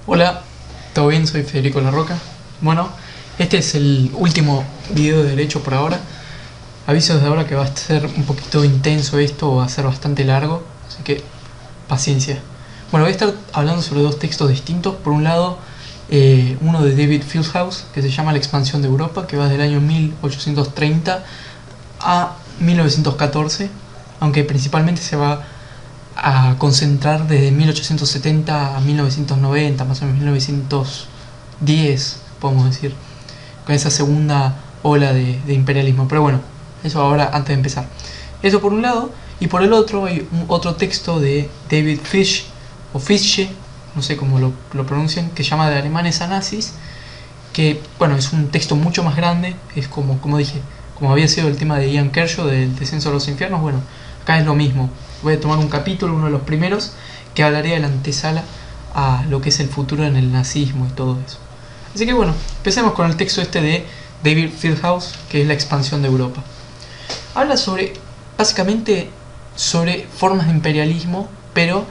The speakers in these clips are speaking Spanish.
Hola, ¿todo bien? Soy Federico Larroca. Bueno, este es el último video de derecho por ahora. Aviso desde ahora que va a ser un poquito intenso esto, va a ser bastante largo, así que paciencia. Bueno, voy a estar hablando sobre dos textos distintos. Por un lado, uno de David Fieldhouse, que se llama La expansión de Europa, que va desde el año 1830 a 1914, aunque principalmente se va a concentrar desde 1870 a 1990, más o menos 1910, podemos decir, con esa segunda ola de imperialismo. Pero bueno, eso ahora antes de empezar. Eso por un lado, y por el otro hay otro texto de David Fish, o Fichte, no sé cómo lo pronuncian, que se llama De alemanes a nazis, que bueno, es un texto mucho más grande, es como dije, como había sido el tema de Ian Kershaw del descenso a los infiernos. Bueno, acá es lo mismo. Voy a tomar un capítulo, uno de los primeros, que hablaría de la antesala a lo que es el futuro en el nazismo y todo eso. Así que bueno, empecemos con el texto este de David Fieldhouse, que es La expansión de Europa. Habla básicamente sobre formas de imperialismo, pero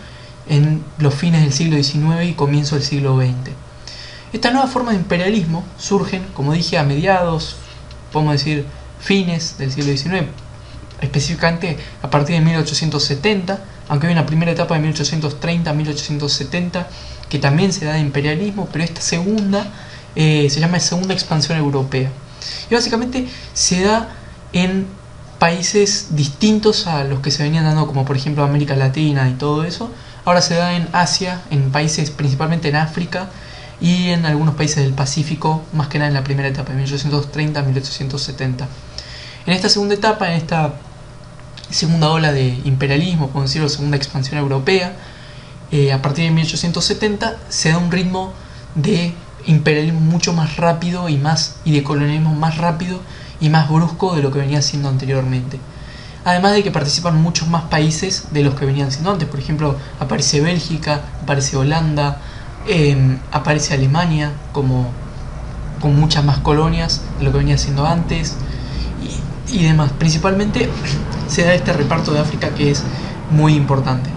en los fines del siglo XIX y comienzo del siglo XX. Estas nuevas formas de imperialismo surgen, como dije, a mediados, podemos decir, fines del siglo XIX, específicamente a partir de 1870, aunque hay una primera etapa de 1830 a 1870 que también se da de imperialismo, pero esta segunda se llama segunda expansión europea. Y básicamente se da en países distintos a los que se venían dando, como por ejemplo América Latina y todo eso. Ahora se da en Asia, en países principalmente en África y en algunos países del Pacífico, más que nada en la primera etapa, de 1830 a 1870. En esta segunda etapa, en esta segunda ola de imperialismo, podemos decirlo, segunda expansión europea, a partir de 1870 se da un ritmo de imperialismo mucho más rápido y de colonialismo más rápido y más brusco de lo que venía siendo anteriormente. Además de que participan muchos más países de los que venían siendo antes. Por ejemplo, aparece Bélgica, aparece Holanda, aparece Alemania con muchas más colonias de lo que venía siendo antes y demás. Principalmente se da este reparto de África que es muy importante.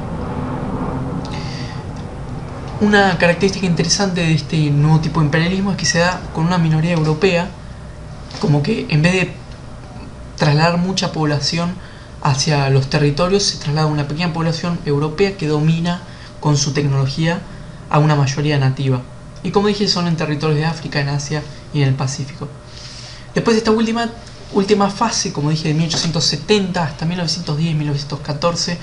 Una característica interesante de este nuevo tipo de imperialismo es que se da con una minoría europea, como que en vez de trasladar mucha población hacia los territorios, se traslada una pequeña población europea que domina con su tecnología a una mayoría nativa. Y como dije, son en territorios de África, en Asia y en el Pacífico. Después de esta última fase, como dije, de 1870 hasta 1910-1914,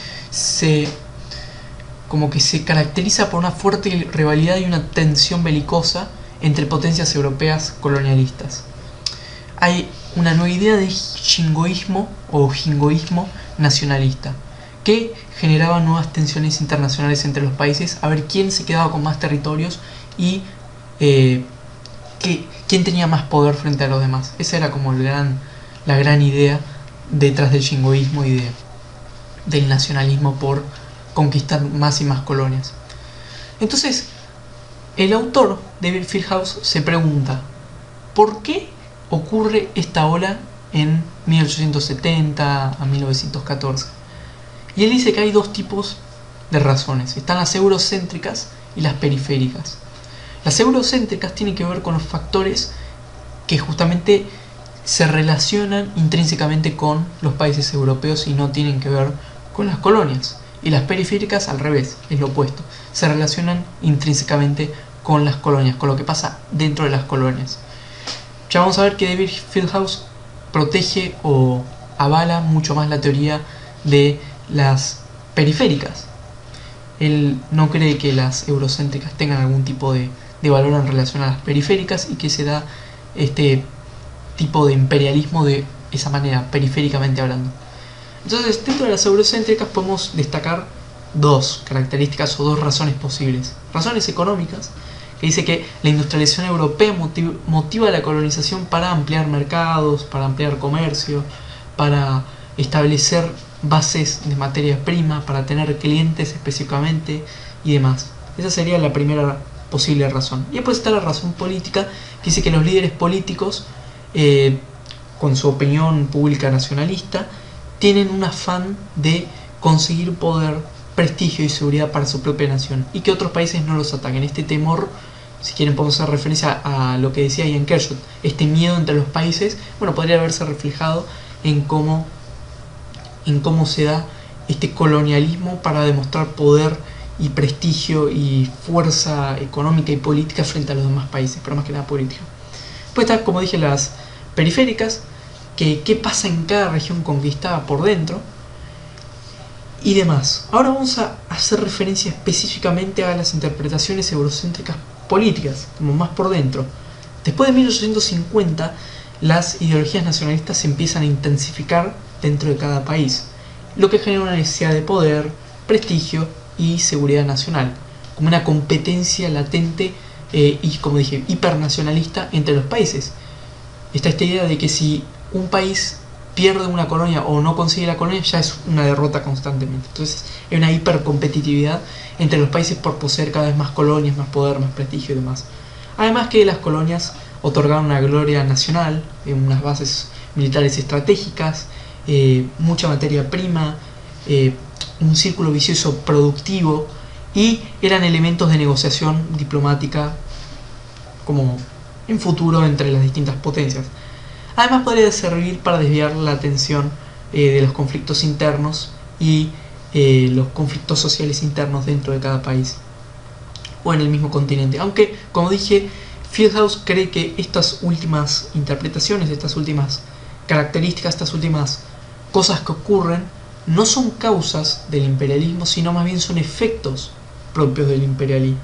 como que se caracteriza por una fuerte rivalidad y una tensión belicosa entre potencias europeas colonialistas. Hay una nueva idea de jingoísmo o jingoísmo nacionalista, que generaba nuevas tensiones internacionales entre los países, a ver quién se quedaba con más territorios y quién tenía más poder frente a los demás. Esa era como la gran idea detrás del jingoísmo y del nacionalismo por conquistar más y más colonias. Entonces, el autor, David Fieldhouse, se pregunta, ¿por qué ocurre esta ola en 1870 a 1914? Y él dice que hay dos tipos de razones. Están las eurocéntricas y las periféricas. Las eurocéntricas tienen que ver con los factores que justamente se relacionan intrínsecamente con los países europeos y no tienen que ver con las colonias. Y las periféricas al revés, es lo opuesto. Se relacionan intrínsecamente con las colonias, con lo que pasa dentro de las colonias. Ya vamos a ver que David Fieldhouse protege o avala mucho más la teoría de las periféricas. Él no cree que las eurocéntricas tengan algún tipo de valor en relación a las periféricas y que se da este tipo de imperialismo de esa manera, periféricamente hablando. Entonces, dentro de las eurocéntricas podemos destacar dos características o dos razones posibles. Razones económicas, que dice que la industrialización europea motiva la colonización para ampliar mercados, para ampliar comercio, para establecer bases de materia prima, para tener clientes específicamente y demás. Esa sería la primera posible razón. Y después está la razón política, que dice que los líderes políticos, con su opinión pública nacionalista, tienen un afán de conseguir poder prestigio y seguridad para su propia nación y que otros países no los ataquen. Este temor, si quieren podemos hacer referencia a lo que decía Ian Kershaw, este miedo entre los países, bueno, podría haberse reflejado en cómo se da este colonialismo para demostrar poder y prestigio y fuerza económica y política frente a los demás países, pero más que nada política. Después está, como dije, las periféricas, que qué pasa en cada región conquistada por dentro y demás. Ahora vamos a hacer referencia específicamente a las interpretaciones eurocéntricas políticas, como más por dentro. Después de 1850, las ideologías nacionalistas se empiezan a intensificar dentro de cada país, lo que genera una necesidad de poder, prestigio y seguridad nacional, como una competencia latente y, como dije, hipernacionalista entre los países. Está esta idea de que si un país pierde una colonia o no consigue la colonia, ya es una derrota constantemente. Entonces hay una hipercompetitividad entre los países por poseer cada vez más colonias, más poder, más prestigio y demás. Además que las colonias otorgaban una gloria nacional, unas bases militares estratégicas, mucha materia prima, un círculo vicioso productivo, y eran elementos de negociación diplomática como en futuro entre las distintas potencias. Además podría servir para desviar la atención de los conflictos internos y los conflictos sociales internos dentro de cada país o en el mismo continente. Aunque, como dije, Fieldhouse cree que estas últimas interpretaciones, estas últimas características, estas últimas cosas que ocurren no son causas del imperialismo, sino más bien son efectos propios del imperialismo.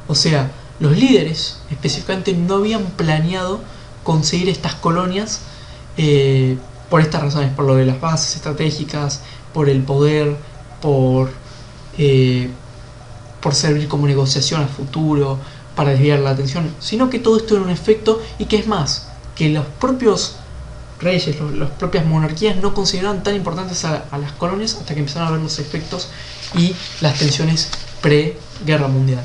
O sea, los líderes específicamente no habían planeado conseguir estas colonias por estas razones, por lo de las bases estratégicas, por el poder, por servir como negociación a futuro, para desviar la atención, sino que todo esto era un efecto, y que es más, que los propios reyes, las propias monarquías no consideraban tan importantes a las colonias hasta que empezaron a ver los efectos y las tensiones pre-guerra mundial.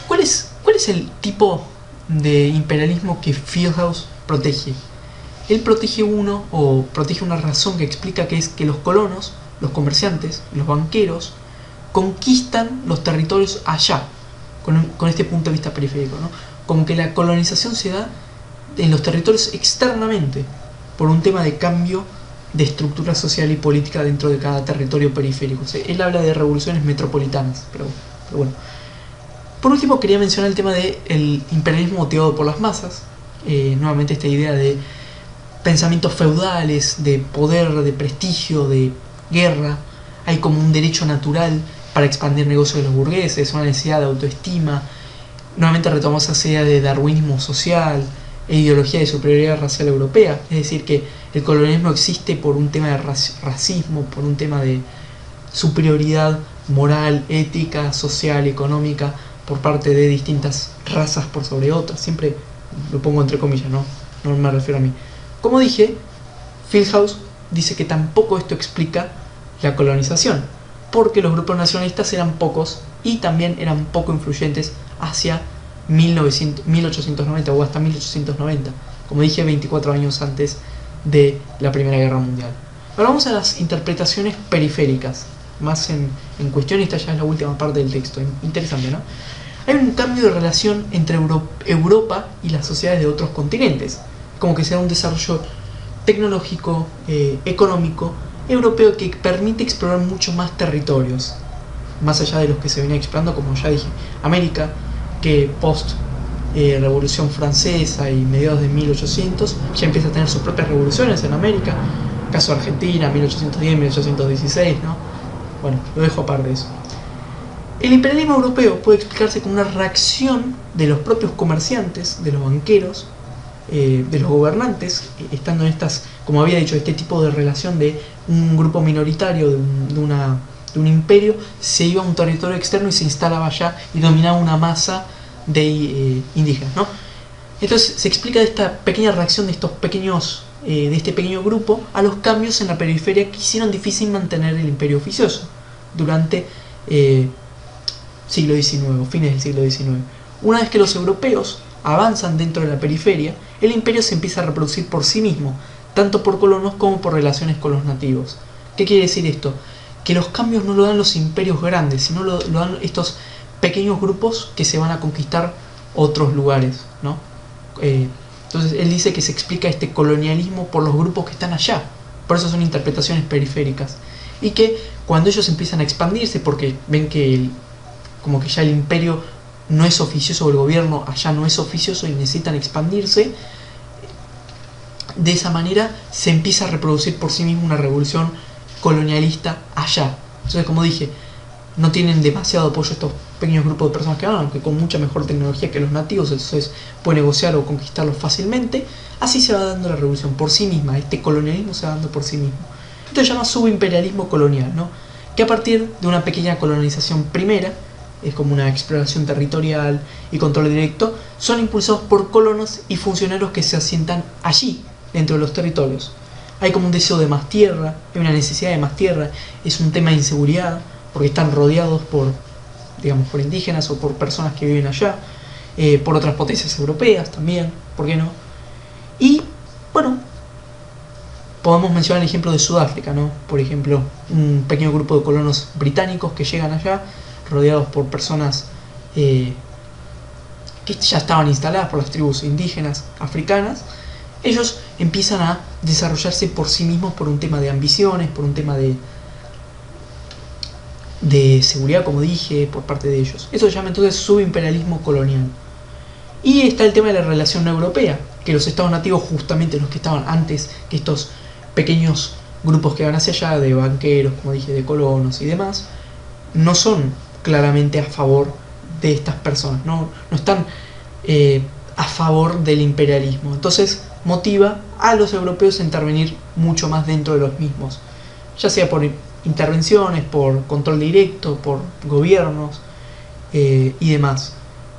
¿Cuál es el tipo de imperialismo que Fieldhouse protege? Él protege una razón que explica que es que los colonos, los comerciantes, los banqueros conquistan los territorios allá, con este punto de vista periférico, ¿no? Como que la colonización se da en los territorios externamente, por un tema de cambio de estructura social y política dentro de cada territorio periférico. O sea, él habla de revoluciones metropolitanas, pero bueno. Por último, quería mencionar el tema del imperialismo motivado por las masas. Nuevamente esta idea de pensamientos feudales, de poder, de prestigio, de guerra. Hay como un derecho natural para expandir negocios de los burgueses, una necesidad de autoestima. Nuevamente retomamos esa idea de darwinismo social e ideología de superioridad racial europea. Es decir, que el colonialismo existe por un tema de racismo, por un tema de superioridad moral, ética, social, económica, por parte de distintas razas por sobre otras. Siempre lo pongo entre comillas, no me refiero a mí. Como dije, Fieldhouse dice que tampoco esto explica la colonización, porque los grupos nacionalistas eran pocos y también eran poco influyentes hacia 1890 o hasta 1890, como dije, 24 años antes de la Primera Guerra Mundial. Ahora vamos a las interpretaciones periféricas, más en cuestión, y esta ya es la última parte del texto. Interesante, ¿no? Hay un cambio de relación entre Europa y las sociedades de otros continentes, como que sea un desarrollo tecnológico, económico, europeo, que permite explorar mucho más territorios, más allá de los que se venía explorando, como ya dije, América, que post Revolución Francesa y mediados de 1800 ya empieza a tener sus propias revoluciones en América, caso Argentina, 1810, 1816, ¿no? Bueno, lo dejo aparte de eso. El imperialismo europeo puede explicarse como una reacción de los propios comerciantes, de los banqueros, de los gobernantes, estando en estas, como había dicho, este tipo de relación de un grupo minoritario de un imperio, se iba a un territorio externo y se instalaba allá y dominaba una masa de indígenas, ¿no? Entonces se explica de esta pequeña reacción de este pequeño grupo a los cambios en la periferia que hicieron difícil mantener el imperio oficioso durante siglo XIX, fines del siglo XIX. Una vez que los europeos avanzan dentro de la periferia, el imperio se empieza a reproducir por sí mismo, tanto por colonos como por relaciones con los nativos. ¿Qué quiere decir esto? que los cambios no lo dan los imperios grandes, sino lo dan estos pequeños grupos que se van a conquistar otros lugares, ¿no? Entonces él dice que se explica este colonialismo por los grupos que están allá, por eso son interpretaciones periféricas, y que cuando ellos empiezan a expandirse, porque ven que como que ya el imperio no es oficioso, o el gobierno allá no es oficioso y necesitan expandirse, de esa manera se empieza a reproducir por sí mismo una revolución colonialista allá. Entonces, como dije, no tienen demasiado apoyo estos pequeños grupos de personas que van, aunque con mucha mejor tecnología que los nativos, entonces puede negociar o conquistarlos fácilmente. Así se va dando la revolución por sí misma, este colonialismo se va dando por sí mismo. Esto se llama subimperialismo colonial, ¿no? Que a partir de una pequeña colonización primera, es como una exploración territorial y control directo, son impulsados por colonos y funcionarios que se asientan allí, dentro de los territorios. Hay como un deseo de más tierra, hay una necesidad de más tierra, es un tema de inseguridad, porque están rodeados por, digamos, por indígenas o por personas que viven allá, por otras potencias europeas también, ¿por qué no? Y, bueno, podemos mencionar el ejemplo de Sudáfrica, ¿no? Por ejemplo, un pequeño grupo de colonos británicos que llegan allá, rodeados por personas que ya estaban instaladas por las tribus indígenas africanas. Ellos empiezan a desarrollarse por sí mismos por un tema de ambiciones, por un tema de seguridad, como dije, por parte de ellos. Eso se llama entonces subimperialismo colonial. Y está el tema de la relación europea, que los estados nativos, justamente los que estaban antes que estos pequeños grupos que van hacia allá, de banqueros, como dije, de colonos y demás, no son claramente a favor de estas personas, no están a favor del imperialismo. Entonces motiva a los europeos a intervenir mucho más dentro de los mismos, ya sea por intervenciones, por control directo, por gobiernos y demás.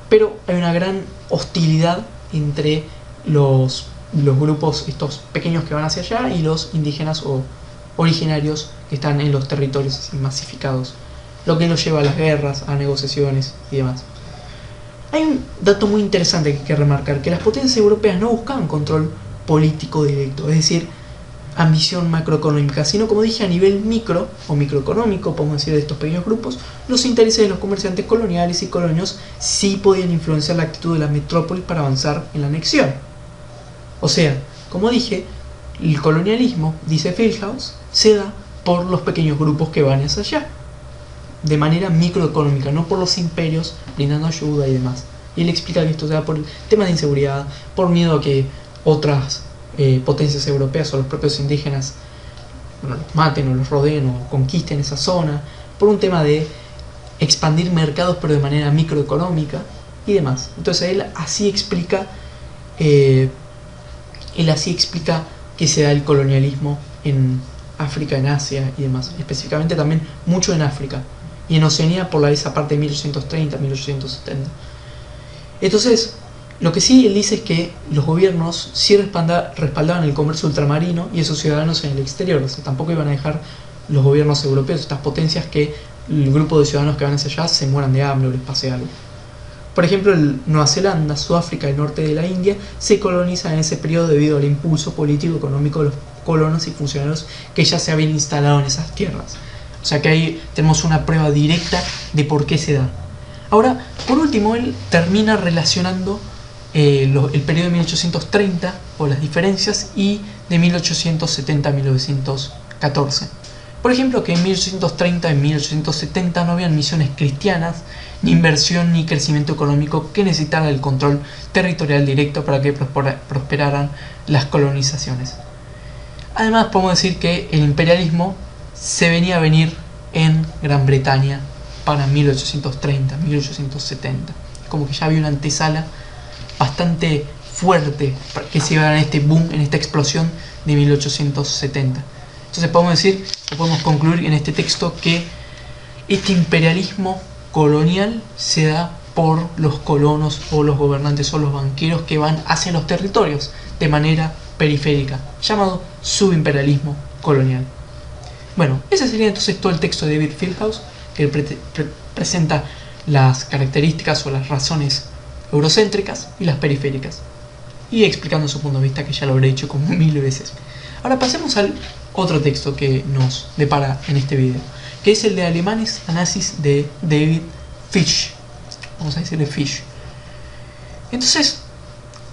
Pero hay una gran hostilidad entre los grupos, estos pequeños que van hacia allá, y los indígenas o originarios que están en los territorios así masificados, lo que los lleva a las guerras, a negociaciones y demás. Hay un dato muy interesante que hay que remarcar, que las potencias europeas no buscaban control político directo, es decir, ambición macroeconómica, sino, como dije, a nivel micro o microeconómico, podemos decir, de estos pequeños grupos, los intereses de los comerciantes coloniales y colonios sí podían influenciar la actitud de la metrópoli para avanzar en la anexión. O sea, como dije, el colonialismo, dice Fieldhouse, se da por los pequeños grupos que van hacia allá, de manera microeconómica, no por los imperios brindando ayuda y demás. Y él explica que esto se da por temas de inseguridad, por miedo a que otras potencias europeas o los propios indígenas, bueno, los maten o los rodeen o conquisten esa zona, por un tema de expandir mercados pero de manera microeconómica y demás. Entonces él así explica que se da el colonialismo en África, en Asia y demás, específicamente también mucho en África y en Oceanía por esa parte de 1830, 1870. Entonces, lo que sí él dice es que los gobiernos sí respaldaban el comercio ultramarino y esos ciudadanos en el exterior, o sea, tampoco iban a dejar los gobiernos europeos, estas potencias, que el grupo de ciudadanos que van hacia allá se mueran de hambre o les pase algo. Por ejemplo, Nueva Zelanda, Sudáfrica y el norte de la India se colonizan en ese periodo debido al impulso político y económico de los colonos y funcionarios que ya se habían instalado en esas tierras. O sea que ahí tenemos una prueba directa de por qué se da. Ahora, por último, él termina relacionando el periodo de 1830 o las diferencias y de 1870 a 1914. Por ejemplo, que en 1830 y 1870 no habían misiones cristianas, ni inversión ni crecimiento económico que necesitara el control territorial directo para que prosperaran las colonizaciones. Además, podemos decir que el imperialismo se venía a venir en Gran Bretaña para 1830, 1870. Como que ya había una antesala bastante fuerte que se iba a dar en este boom, en esta explosión de 1870. Entonces podemos concluir en este texto que este imperialismo colonial se da por los colonos o los gobernantes o los banqueros que van hacia los territorios de manera periférica, llamado subimperialismo colonial. Bueno, ese sería entonces todo el texto de David Fieldhouse, que presenta las características o las razones eurocéntricas y las periféricas, y explicando su punto de vista, que ya lo habré dicho como 1000 veces. Ahora pasemos al otro texto que nos depara en este video, que es el de Alemanes a nazis de David Fish. Vamos a decirle Fish. Entonces,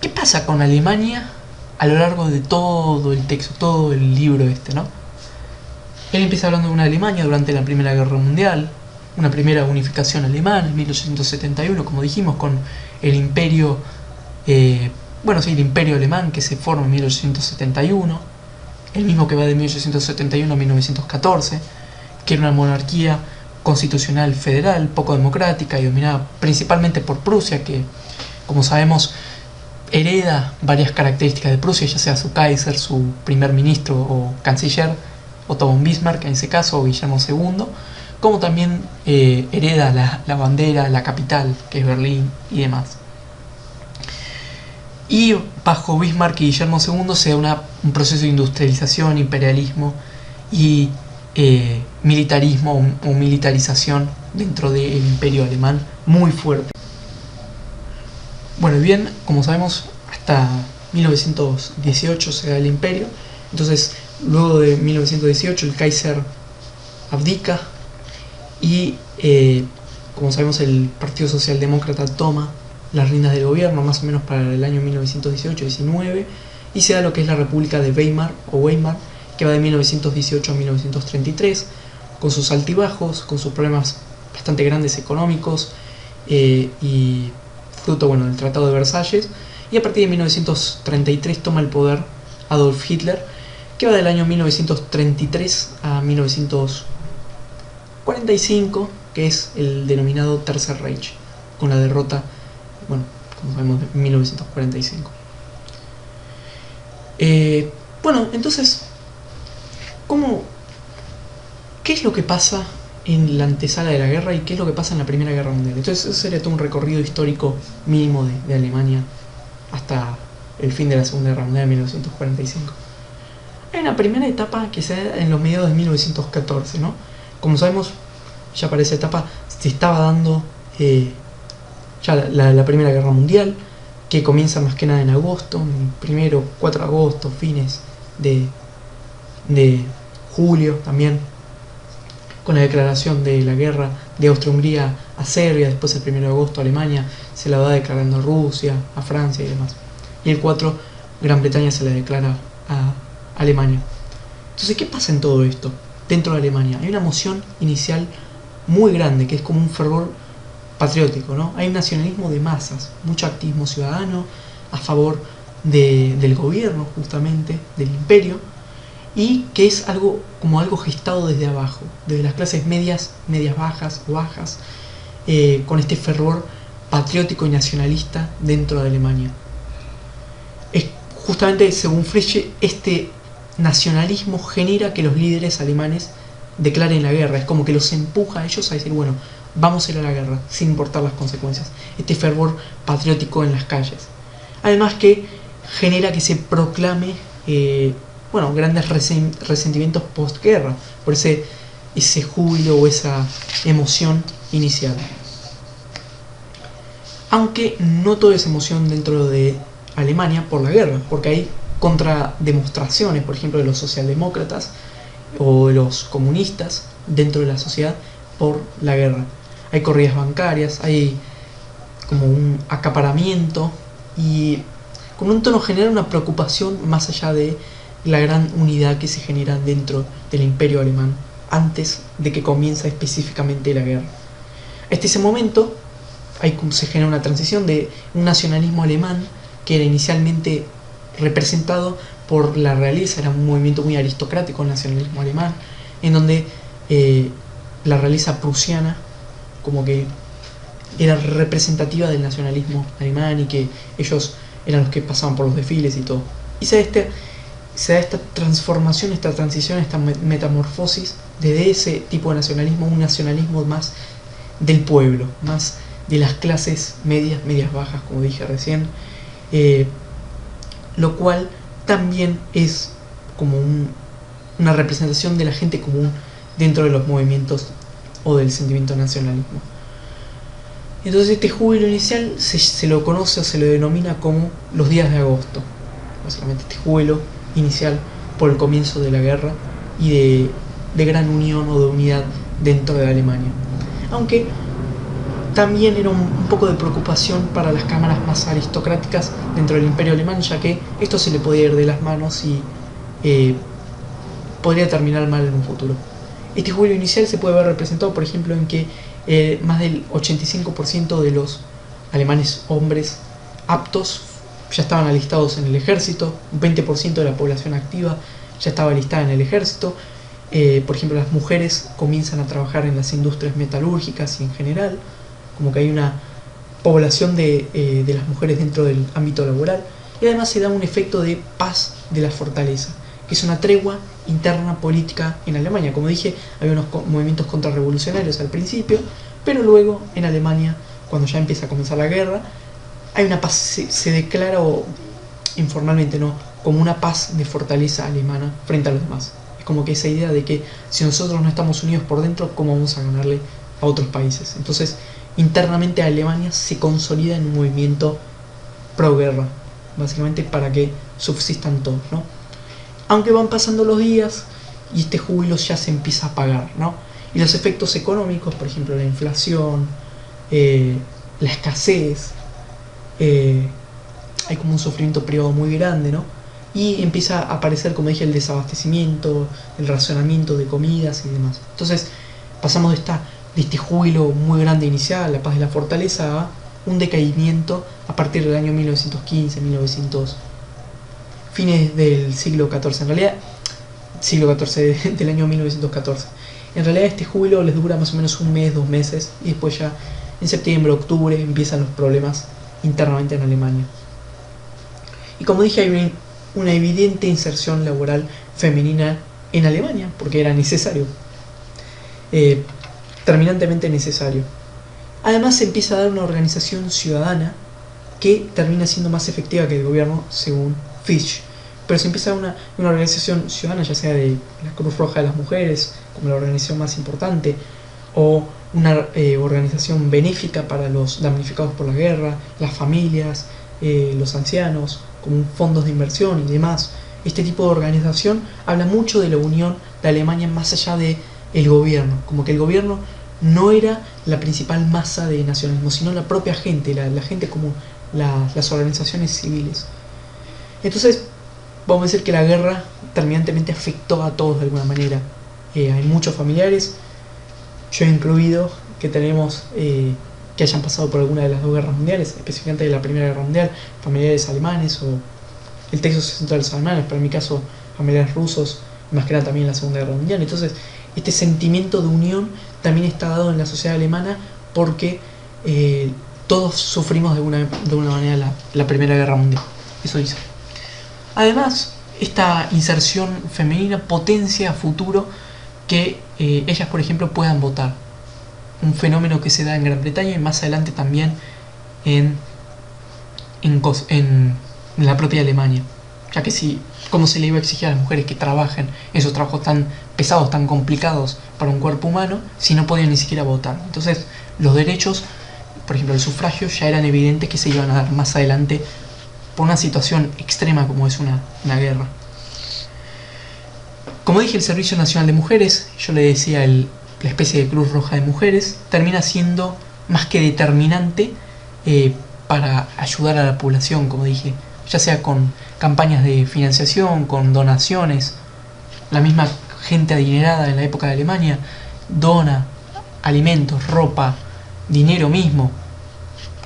¿qué pasa con Alemania a lo largo de todo el texto, todo el libro este, ¿no? Él empieza hablando de una Alemania durante la Primera Guerra Mundial, una primera unificación alemana en 1871, como dijimos, con el imperio, el imperio alemán que se forma en 1871, el mismo que va de 1871 a 1914, que era una monarquía constitucional federal, poco democrática y dominada principalmente por Prusia, que, como sabemos, hereda varias características de Prusia, ya sea su Kaiser, su primer ministro o canciller, Otto von Bismarck en ese caso, o Guillermo II, como también hereda la bandera, la capital, que es Berlín y demás. Y bajo Bismarck y Guillermo II se da un proceso de industrialización, imperialismo y militarismo o militarización dentro del imperio alemán muy fuerte. Bueno, y bien, como sabemos, hasta 1918 se da el imperio. Entonces, luego de 1918 el Kaiser abdica y, como sabemos, el Partido Socialdemócrata toma las riendas del gobierno más o menos para el año 1918-19 y se da lo que es la República de Weimar o Weimar, que va de 1918 a 1933, con sus altibajos, con sus problemas bastante grandes económicos y fruto del Tratado de Versalles, y a partir de 1933 toma el poder Adolf Hitler, que va del año 1933 a 1945, que es el denominado Tercer Reich, con la derrota, como sabemos, de 1945. Entonces, ¿qué es lo que pasa en la antesala de la guerra y qué es lo que pasa en la Primera Guerra Mundial? Entonces, eso sería todo un recorrido histórico mínimo de Alemania hasta el fin de la Segunda Guerra Mundial en 1945. Hay una primera etapa que se da en los mediados de 1914, ¿no? Como sabemos, ya para esa etapa se estaba dando ya la Primera Guerra Mundial, que comienza más que nada en agosto, primero 4 de agosto, fines de julio también, con la declaración de la guerra de Austria-Hungría a Serbia. Después el 1 de agosto Alemania se la va declarando a Rusia, a Francia y demás. Y el 4 Gran Bretaña se la declara a Alemania. Entonces, ¿qué pasa en todo esto? Dentro de Alemania hay una emoción inicial muy grande, que es como un fervor patriótico, ¿no? Hay un nacionalismo de masas, mucho activismo ciudadano a favor del gobierno, justamente, del imperio, y que es algo gestado desde abajo, desde las clases medias bajas o bajas, con este fervor patriótico y nacionalista dentro de Alemania. Es justamente, según Frege, este nacionalismo genera que los líderes alemanes declaren la guerra. Es como que los empuja a ellos a decir, bueno, vamos a ir a la guerra sin importar las consecuencias. Este fervor patriótico en las calles. Además que genera que se proclame grandes resentimientos postguerra por ese júbilo o esa emoción inicial. Aunque no toda esa emoción dentro de Alemania por la guerra, porque hay contrademostraciones, por ejemplo, de los socialdemócratas o de los comunistas dentro de la sociedad por la guerra. Hay corridas bancarias, hay como un acaparamiento y con un tono general una preocupación más allá de la gran unidad que se genera dentro del imperio alemán antes de que comience específicamente la guerra. Hasta ese momento se genera una transición de un nacionalismo alemán que era inicialmente representado por la realeza, era un movimiento muy aristocrático el nacionalismo alemán, en donde la realeza prusiana como que era representativa del nacionalismo alemán y que ellos eran los que pasaban por los desfiles y todo. Y se da esta transformación, esta transición, esta metamorfosis desde ese tipo de nacionalismo, un nacionalismo más del pueblo, más de las clases medias bajas, como dije recién, lo cual también es como una representación de la gente común dentro de los movimientos o del sentimiento nacionalismo. Entonces este júbilo inicial se lo conoce o se lo denomina como los días de agosto, básicamente este júbilo inicial por el comienzo de la guerra y de gran unión o de unidad dentro de Alemania. Aunque también era un poco de preocupación para las cámaras más aristocráticas dentro del Imperio Alemán, ya que esto se le podía ir de las manos y podría terminar mal en un futuro. Este jubilo inicial se puede ver representado, por ejemplo, en que más del 85% de los alemanes hombres aptos ya estaban alistados en el ejército, un 20% de la población activa ya estaba alistada en el ejército. Por ejemplo, las mujeres comienzan a trabajar en las industrias metalúrgicas y en general, como que hay una población de las mujeres dentro del ámbito laboral, y además se da un efecto de paz de la fortaleza, que es una tregua interna política en Alemania. Como dije, había unos movimientos contrarrevolucionarios al principio, pero luego en Alemania, cuando ya empieza a comenzar la guerra, hay una paz, se declara informalmente, ¿no?, como una paz de fortaleza alemana frente a los demás. Es como que esa idea de que si nosotros no estamos unidos por dentro, ¿cómo vamos a ganarle a otros países? Entonces, internamente Alemania se consolida en un movimiento pro guerra, básicamente para que subsistan todos, ¿no? Aunque van pasando los días y este júbilo ya se empieza a pagar, ¿no? Y los efectos económicos, por ejemplo, la inflación, la escasez, hay como un sufrimiento privado muy grande, ¿no? Y empieza a aparecer, como dije, el desabastecimiento, el racionamiento de comidas y demás. Entonces pasamos de este júbilo muy grande inicial, la paz de la fortaleza, a un decaimiento a partir del año 1915, 1900, fines del siglo XIV, en realidad siglo XIV, del año 1914. En realidad este júbilo les dura más o menos un mes, 2 meses, y después ya en septiembre, octubre empiezan los problemas internamente en Alemania. Y como dije, hay una evidente inserción laboral femenina en Alemania, porque era necesario, terminantemente necesario. Además se empieza a dar una organización ciudadana que termina siendo más efectiva que el gobierno, según Fisch. Pero se empieza una organización ciudadana, ya sea de la Cruz Roja de las Mujeres, como la organización más importante, o una organización benéfica para los damnificados por la guerra, las familias, los ancianos, como fondos de inversión y demás. Este tipo de organización habla mucho de la unión de Alemania más allá del gobierno, como que el gobierno no era la principal masa de nacionalismo, sino la propia gente, la gente común, las organizaciones civiles. Entonces, vamos a decir que la guerra terminantemente afectó a todos de alguna manera. Hay muchos familiares, yo incluido, que tenemos que hayan pasado por alguna de las 2 guerras mundiales, específicamente de la Primera Guerra Mundial, familiares alemanes o el texto central de los alemanes, pero en mi caso familiares rusos, más que nada también en la Segunda Guerra Mundial. Entonces, este sentimiento de unión también está dado en la sociedad alemana porque todos sufrimos de una manera la Primera Guerra Mundial. Eso dice. Además, esta inserción femenina potencia a futuro que ellas, por ejemplo, puedan votar. Un fenómeno que se da en Gran Bretaña y más adelante también en la propia Alemania. Ya que si, ¿cómo se le iba a exigir a las mujeres que trabajen esos trabajos tan pesados, tan complicados para un cuerpo humano, si no podían ni siquiera votar? Entonces, los derechos, por ejemplo, el sufragio, ya eran evidentes que se iban a dar más adelante por una situación extrema como es una guerra. Como dije, el Servicio Nacional de Mujeres, yo le decía la especie de Cruz Roja de Mujeres, termina siendo más que determinante para ayudar a la población, como dije, ya sea con campañas de financiación, con donaciones. La misma gente adinerada en la época de Alemania dona alimentos, ropa, dinero mismo,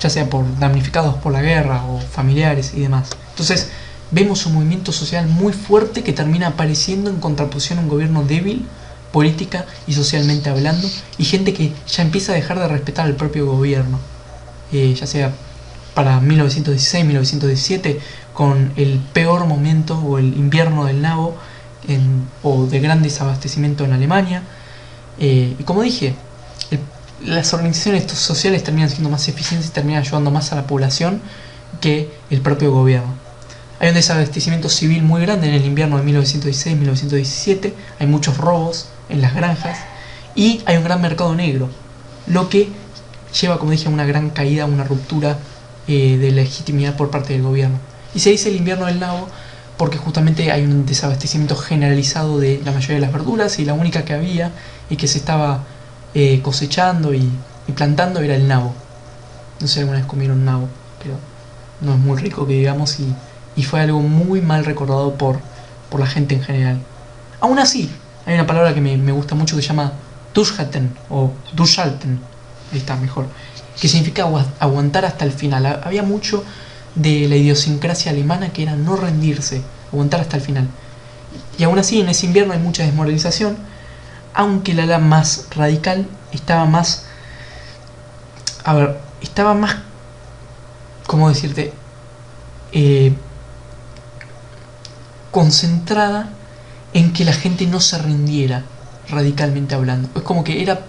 ya sea por damnificados por la guerra o familiares y demás. Entonces vemos un movimiento social muy fuerte que termina apareciendo en contraposición a un gobierno débil, política y socialmente hablando, y gente que ya empieza a dejar de respetar al propio gobierno, ya sea para 1916, 1917, con el peor momento o el invierno del nabo o de gran desabastecimiento en Alemania. Y como dije, las organizaciones sociales terminan siendo más eficientes y terminan ayudando más a la población que el propio gobierno. Hay un desabastecimiento civil muy grande en el invierno de 1916-1917, hay muchos robos en las granjas y hay un gran mercado negro, lo que lleva, como dije, a una gran caída, a una ruptura de legitimidad por parte del gobierno. Y se dice el invierno del nabo porque justamente hay un desabastecimiento generalizado de la mayoría de las verduras, y la única que había y que se estaba cosechando y plantando era el nabo. No sé si alguna vez comieron nabo, pero no es muy rico que digamos, y fue algo muy mal recordado por la gente en general. Aún así, hay una palabra que me gusta mucho que se llama Durchhalten o Durchhalten, ahí está mejor, que significa aguantar hasta el final. Había mucho de la idiosincrasia alemana que era no rendirse, aguantar hasta el final. Y aún así en ese invierno hay mucha desmoralización, aunque el ala más radical estaba más, ¿cómo decirte? Concentrada en que la gente no se rindiera, radicalmente hablando. Es como que era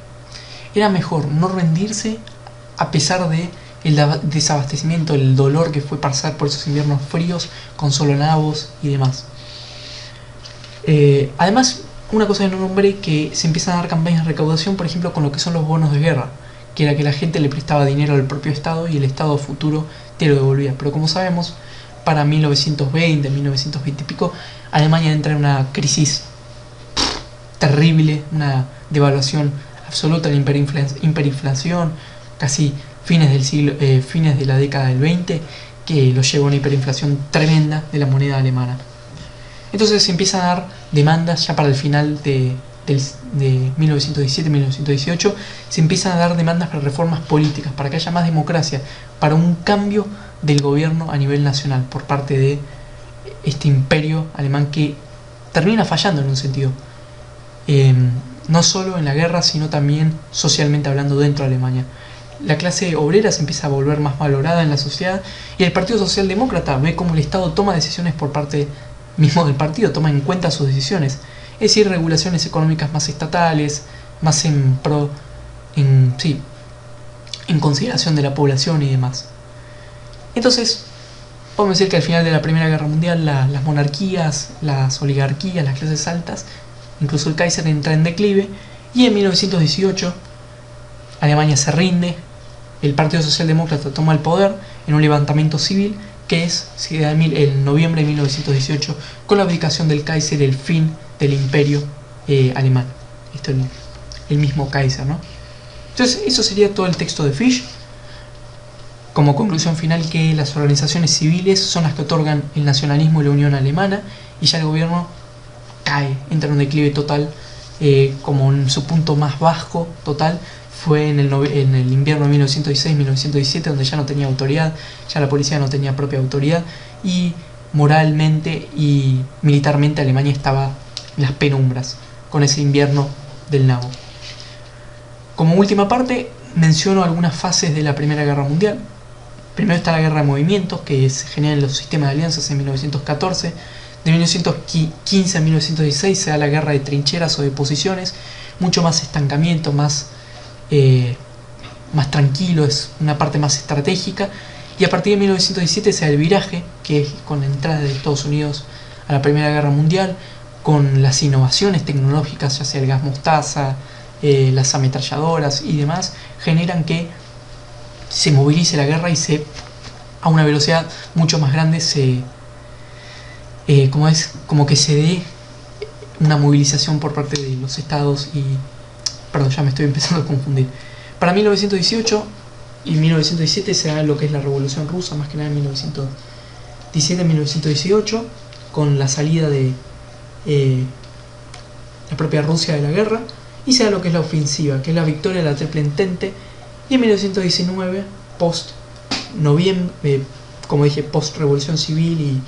mejor no rendirse a pesar de el desabastecimiento, el dolor que fue pasar por esos inviernos fríos con solo nabos y demás. Además, una cosa que no nombré, que se empiezan a dar campañas de recaudación, por ejemplo, con lo que son los bonos de guerra, que era que la gente le prestaba dinero al propio Estado y el Estado futuro te lo devolvía. Pero como sabemos, para 1920, 1920 y pico, Alemania entra en una crisis terrible, una devaluación absoluta, la hiperinflación, casi fines de la década del 20, que lo llevó a una hiperinflación tremenda de la moneda alemana. Entonces se empiezan a dar demandas ya para el final de 1917-1918, se empiezan a dar demandas para reformas políticas, para que haya más democracia, para un cambio del gobierno a nivel nacional por parte de este imperio alemán que termina fallando en un sentido, no solo en la guerra, sino también socialmente hablando dentro de Alemania. La clase obrera se empieza a volver más valorada en la sociedad y el Partido Socialdemócrata ve cómo el Estado toma decisiones por parte mismo del partido, toma en cuenta sus decisiones, es decir, regulaciones económicas más estatales, más en consideración de la población y demás. Entonces, podemos decir que al final de la Primera Guerra Mundial las monarquías, las oligarquías, las clases altas, incluso el Kaiser entra en declive, y en 1918 Alemania se rinde, el Partido Socialdemócrata toma el poder en un levantamiento civil que se da en noviembre de 1918 con la abdicación del Kaiser, el fin del imperio alemán. Esto es el mismo Kaiser, ¿no? Entonces eso sería todo el texto de Fish. Como conclusión final, que las organizaciones civiles son las que otorgan el nacionalismo y la unión alemana, y ya el gobierno cae, entra en un declive total, como en su punto más bajo total fue en el invierno de 1916-1917, donde ya no tenía autoridad, ya la policía no tenía propia autoridad, y moralmente y militarmente Alemania estaba en las penumbras con ese invierno del nabo. Como última parte, menciono algunas fases de la Primera Guerra Mundial. Primero está la guerra de movimientos, que se genera en los sistemas de alianzas en 1914. De 1915 a 1916 se da la guerra de trincheras o de posiciones, mucho más estancamiento, más tranquilo, es una parte más estratégica. Y a partir de 1917 se da el viraje, que es con la entrada de Estados Unidos a la Primera Guerra Mundial, con las innovaciones tecnológicas, ya sea el gas mostaza, las ametralladoras y demás, generan que se movilice la guerra y a una velocidad mucho más grande como que se dé una movilización por parte de los estados y... Perdón, ya me estoy empezando a confundir. Para 1918 y 1917 se da lo que es la Revolución Rusa, más que nada en 1917-1918, con la salida de la propia Rusia de la guerra, y se da lo que es la ofensiva, que es la victoria de la Triple Entente, y en 1919, post Revolución Civil y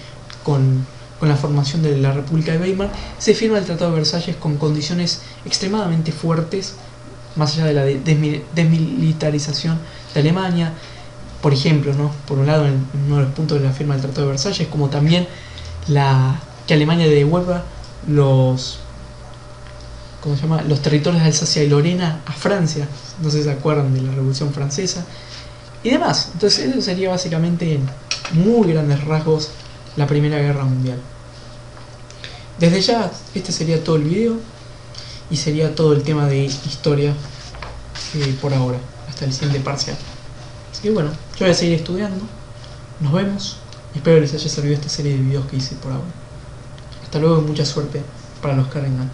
con la formación de la República de Weimar, se firma el Tratado de Versalles con condiciones extremadamente fuertes, más allá de la desmilitarización de Alemania, por ejemplo, ¿no? Por un lado, en uno de los puntos de la firma del Tratado de Versalles, como también que Alemania devuelva los territorios de Alsacia y Lorena a Francia, no sé si se acuerdan de la Revolución Francesa y demás. Entonces eso sería básicamente en muy grandes rasgos la Primera Guerra Mundial. Desde ya este sería todo el video y sería todo el tema de historia por ahora, hasta el siguiente parcial. Así que bueno, yo voy a seguir estudiando, nos vemos, espero les haya servido esta serie de videos que hice por ahora. Hasta luego y mucha suerte para los que vengan.